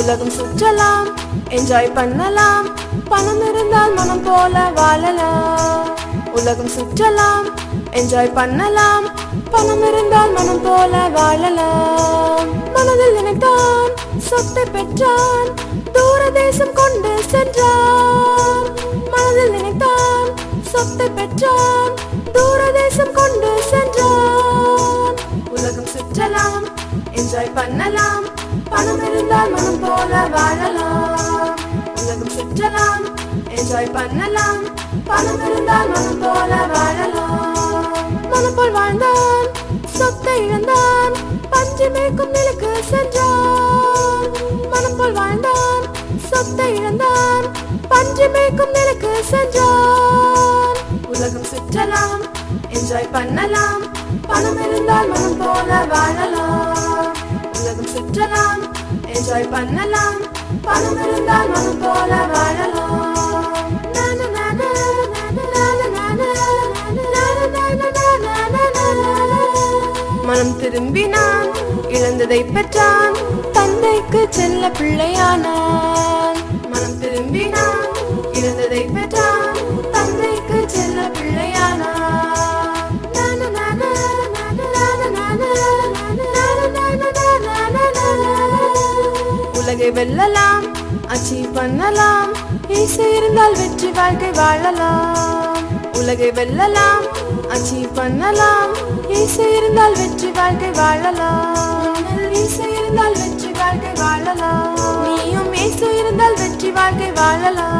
உலகம் சுற்றலாம், என்ஜாய் பண்ணலாம், பணம் இருந்தால் மனம் போல வாழலாம். உலகம் சுற்றலாம், என்ஜாய் பண்ணலாம், பணம் இருந்தால் மனம் போல வாழலாம். மனதில் நினைத்தான், சொத்தை பெற்றான், தூர தேசம் கொண்டு சென்றான். மனதில் நினைத்தான், சொத்தை பெற்றான், தூர தேசம் கொண்டு சென்றான். உலகம் சுற்றலாம், என்ஜாய் பண்ணலாம், பணம் இருந்தால் மனம் போல வாழலாம். உலகம் சுற்றலாம், என்ஜாய் பண்ணலாம், பணம் இருந்தால் மனம் போல வாழலாம். மனம் போல் வாழ்ந்தான், சொத்தை இழந்தான், பஞ்சு மேய்க்கும் நிலைக்கு சென்றான். மனம் போல் வாழ்ந்தான், சொத்தை இழந்தான், பஞ்சு மேய்க்கும் நிலைக்கு சென்றான். உலகம் சுற்றலாம், என்ஜாய் பண்ணலாம், பணம் இருந்தால் மனம் போல வாழலாம். உலகம் சுற்றலாம், என்ஜாய் பண்ணலாம், பணம் இருந்தால் மனம் போல வாழலாம். மனம் திரும்பினான், இழந்ததை பெற்றான், தந்தைக்கு செல்ல பிள்ளையானான். மனம் திரும்பினான், இழந்ததை பெற்றான், தந்தைக்கு செல்ல பிள்ளையானான். உலகை வெல்லலாம், அச்சீவ் பண்ணலாம், இசை இருந்தால் வெற்றி வாழ்க்கை வாழலாம். உலகை வெல்லலாம், அச்சீவ் பண்ணலாம், இசை இருந்தால் வெற்றி வாழ்க்கை வாழலாம். இசை இருந்தால் வெற்றி வாழ்க்கை வாழலாம். நீயும் இசை இருந்தால் வெற்றி வாழ்க்கை வாழலாம்.